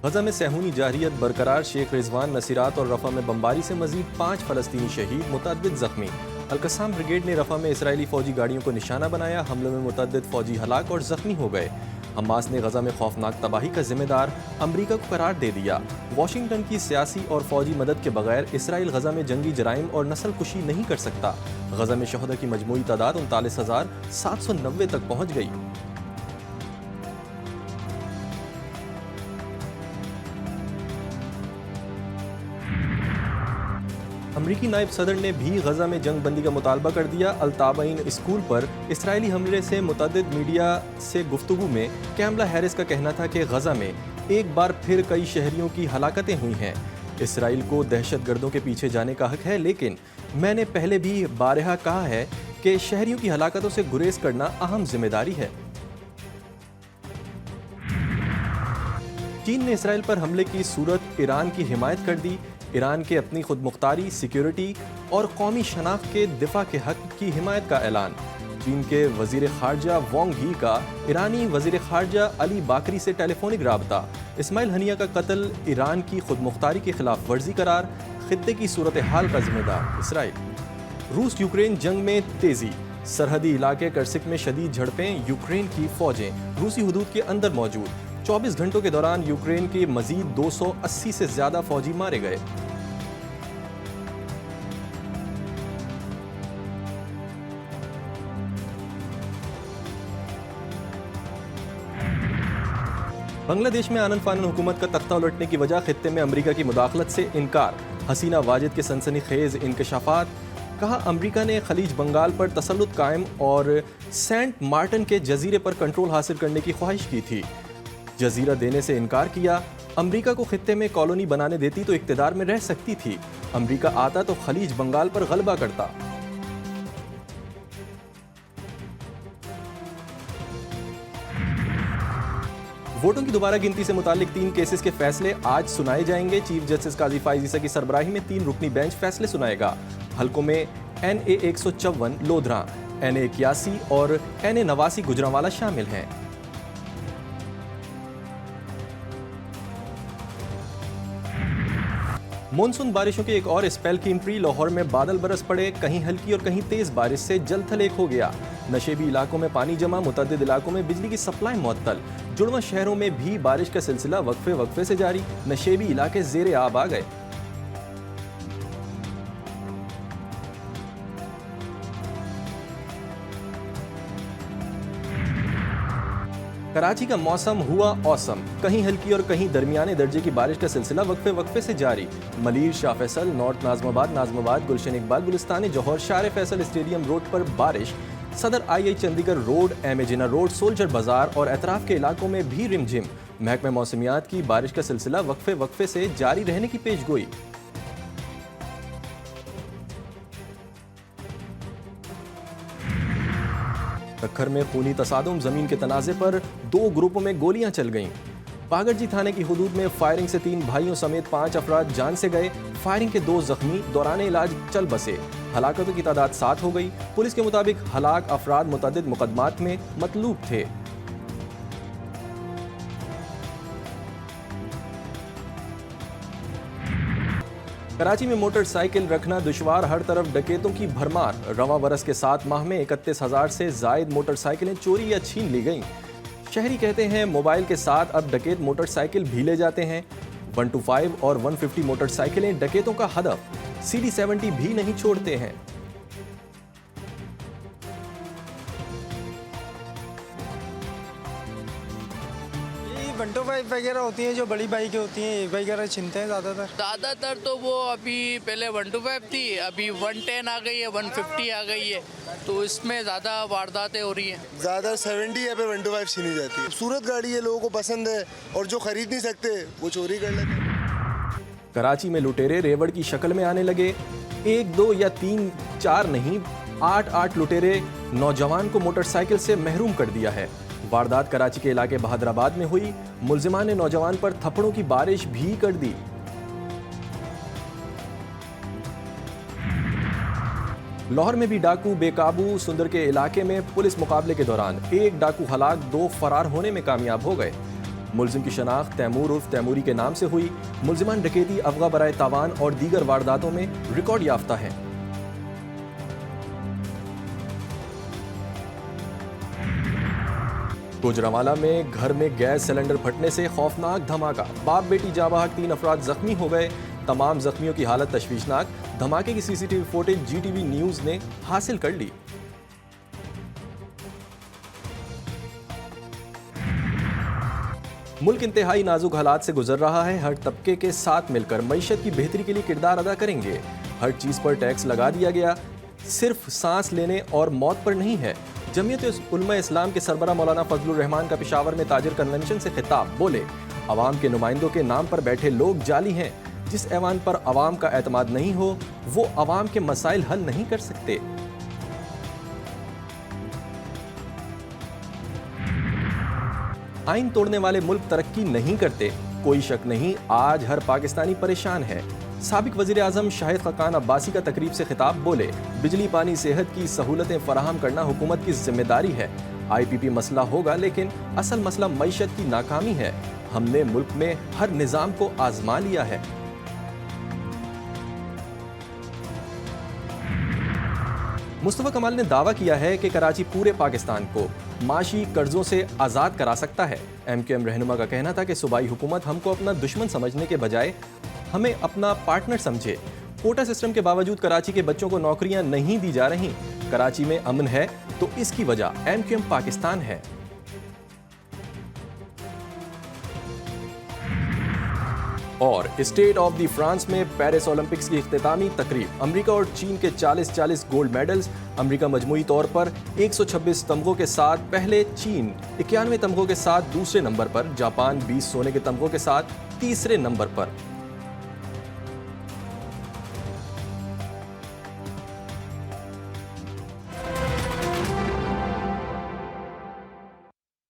गजा में सहूनी जारियत बरकरार, शेख रिजवान, नसीरात और रफा में बमबारी से मजीद 5 फलस्तीनी शहीद, मुतअद्दिद जख्मी। अल-कस्साम ब्रिगेड ने रफा में इसराइली फौजी गाड़ियों को निशाना बनाया, हमलों में मुतअद्दिद फौजी हलाक और जख्मी हो गए। हमास ने गजा में खौफनाक तबाही का जिम्मेदार अमरीका को करार दे दिया। वाशिंगटन की सियासी और फौजी मदद के बगैर इसराइल गजा में जंगी जराइम और नस्ल कुशी नहीं कर सकता। गजा में शहदा की मजमूई तादाद 39,790 तक पहुँच गई। अमरीकी नायब सदर ने भी गजा में जंग बंदी का मुतालबा कर दिया। अल-ताबाइन स्कूल पर इसराइली हमले से मुतअद्दिद मीडिया से गुफ्तगू में कैमला हैरिस का कहना था कि गजा में एक बार फिर कई शहरियों की हलाकतें हुई हैं। इसराइल को दहशतगर्दों के पीछे जाने का हक है, लेकिन मैंने पहले भी बारहा कहा है कि शहरियों की हलाकतों से गुरेज करना अहम जिम्मेदारी है। चीन ने इसराइल पर हमले की सूरत ईरान की हिमायत कर दी। ईरान के अपनी खुद मुख्तारी, सिक्योरिटी और कौमी शनाख्त के दिफा के हक की हिमायत का ऐलान। चीन के वजीर खारजा वांग ही का ईरानी वजीर खारजा अली बाकरी से टेलीफोनिक राबता। इस्माइल हनिया का कत्ल ईरान की खुद मुख्तारी की खिलाफ वर्जी करार। खित्ते की सूरत हाल का जिम्मेदार इसराइल। रूस यूक्रेन जंग में तेजी। सरहदी इलाके कर्सिक में शदीद झड़पें। यूक्रेन की फौजें रूसी हुदूद के अंदर मौजूद। 24 घंटों के दौरान यूक्रेन के मजीद 280 से ज्यादा फौजी मारे गए। बांग्लादेश में आनन फानन हुकूमत का तख्ता उलटने की वजह खित्ते में अमरीका की मुदाखलत से इनकार। हसीना वाजिद के सनसनीखेज इंकशाफात। कहा, अमरीका ने खलीज बंगाल पर तसल्लुत कायम और सेंट मार्टिन के जजीरे पर कंट्रोल हासिल करने की ख्वाहिश की थी। जजीरा देने से इनकार किया। अमरीका को खित्ते में कॉलोनी बनाने देती तो इक्तदार में रह सकती थी। अमरीका आता तो खलीज बंगाल पर गलबा करता। वोटों की दोबारा गिनती से मुतालिक 3 केसेस के फैसले आज सुनाए जाएंगे। चीफ जस्टिस काजी फाइज ईसा की सरबराही में 3 रुकनी बेंच फैसले सुनाएगा। हलकों में NA 154 लोधरा, NA 81 और NA 89 गुजरांवाला शामिल हैं। मॉनसून बारिशों के एक और स्पेल की एंट्री। लाहौर में बादल बरस पड़े, कहीं हल्की और कहीं तेज बारिश से जल थल एक हो गया। नशेबी इलाकों में पानी जमा, मुतअद्दिद इलाकों में बिजली की सप्लाई मुअत्तल। जुड़वा शहरों में भी बारिश का सिलसिला वक्फे वक्फे से जारी। नशेबी इलाके ज़ेरे आब आ गए। कराची का मौसम हुआ औसम। कहीं हल्की और कहीं दरमियाने दर्जे की बारिश का सिलसिला वक्फे वक्फे से जारी। मलीर, शाह फैसल, नॉर्थ नाजमाबाद, गुलशन इकबाल, गुलिस्तानी जौहर, शार फैसल स्टेडियम रोड पर बारिश। Saddar II Chandigarh road, M A Jinnah road, soldier Bazaar और एतराफ के इलाकों में भी रिमझिम। महकमा मौसमियात की बारिश का सिलसिला वक्फे वक्फे से जारी रहने की पेशगोई। तखर में खूनी तसादुम, जमीन के तनाजे पर 2 ग्रुपों में गोलियां चल गईं। बागरजी थाने की हुदूद में फायरिंग से 3 भाइयों समेत 5 अफराद जान से गए। फायरिंग के 2 जख्मी, दौरान इलाज चल बसे। हलाकतों की तादाद 7 हो गई। पुलिस के मुताबिक हलाक अफराद मुतअद्दिद मुकदमात में मतलूब थे। कराची में मोटरसाइकिल रखना दुश्वार, हर तरफ डकैतों की भरमार। रवां बरस के 7 माह में 31,000 से जायद मोटरसाइकिलें चोरी या छीन ली गईं। शहरी कहते हैं मोबाइल के साथ अब डकैत मोटरसाइकिल भी ले जाते हैं। 125 और 150 मोटरसाइकिलें डकैतों का हदफ। CD70 भी नहीं छोड़ते हैं। 125 वगैरह होती हैं जो बड़ी बाइकें होती हैं वगैरह छीनते हैं ज़्यादातर तो वो अभी पहले 125 थी, अभी 110 आ गई है, 150 आ गई है, तो इसमें ज़्यादा वारदातें हो रही हैं। ज़्यादा 70 या पे 125 छीनी जाती है। खूबसूरत गाड़ी है, लोगों को पसंद है और जो खरीद नहीं सकते वो चोरी कर लेते हैं। कराची में लुटेरे रेवड़ की शक्ल में आने लगे। 1, 2 या 3, 4 नहीं, 8 लुटेरे नौजवान को मोटरसाइकिल से महरूम कर दिया है। वारदात कराची के इलाके बहादराबाद में हुई। मुल्जिमान ने नौजवान पर थप्पड़ों की बारिश भी कर दी। लाहौर में भी डाकू बेकाबू। सुंदर के इलाके में पुलिस मुकाबले के दौरान 1 डाकू हलाक, 2 फरार होने में कामयाब हो गए। मुलजिम की शनाख्त तैमूर उर्फ तैमूरी के नाम से हुई। मुलजिमान डकैती, अगवा बराए तावान और दीगर वारदातों में रिकॉर्ड याफ्ता हैं। गुजरांवाला में घर में गैस सिलेंडर फटने से खौफनाक धमाका, बाप बेटी जाँ बहक, 3 अफराद जख्मी हो गए। तमाम जख्मियों की हालत तशवीशनाक। धमाके की सीसीटीवी फुटेज जीटीवी न्यूज ने हासिल कर ली। मुल्क इंतहाई नाजुक हालात से गुजर रहा है। हर तबके के साथ मिलकर मईशत की बेहतरी के लिए किरदार अदा करेंगे। हर चीज पर टैक्स लगा दिया गया, सिर्फ सांस लेने और मौत पर नहीं है। जमीयत उलमा इस्लाम के सरबरा मौलाना फजलुर रहमान का पेशावर में ताजिर कन्वेंशन से खिताब, बोले अवाम के नुमाइंदों के नाम पर बैठे लोग जाली हैं। जिस ऐवान पर अवाम का एतमाद नहीं हो वो अवाम के मसाइल हल नहीं कर सकते। आइन तोड़ने वाले मुल्क तरक्की नहीं करते, कोई शक नहीं। आज हर पाकिस्तानी परेशान है। साबिक वजीर आजम शाहिद खकान अब्बासी का तकरीब से खिताब, बोले बिजली, पानी, सेहत की सहूलतें फराहम करना हुकूमत की जिम्मेदारी है। IPP मसला होगा लेकिन असल मसला मईशत की नाकामी है। हमने मुल्क में हर निज़ाम को आजमा लिया है। मुस्तफा कमाल ने दावा किया है कि कराची पूरे पाकिस्तान को माशी कर्जों से आज़ाद करा सकता है। MQM रहनुमा का कहना था कि सूबाई हुकूमत हमको अपना दुश्मन समझने के बजाय हमें अपना पार्टनर समझे। कोटा सिस्टम के बावजूद कराची के बच्चों को नौकरियां नहीं दी जा रही। कराची में अमन है तो इसकी वजह MQM पाकिस्तान है। और स्टेट ऑफ द फ्रांस में पेरिस ओलंपिक्स की इख्तितामी तकरीब, अमेरिका और चीन के 40-40 गोल्ड मेडल्स। अमेरिका मजमूई तौर पर 126 तमगों के साथ पहले, चीन 91 तमगों के साथ दूसरे नंबर पर, जापान 20 सोने के तमगों के साथ तीसरे नंबर पर।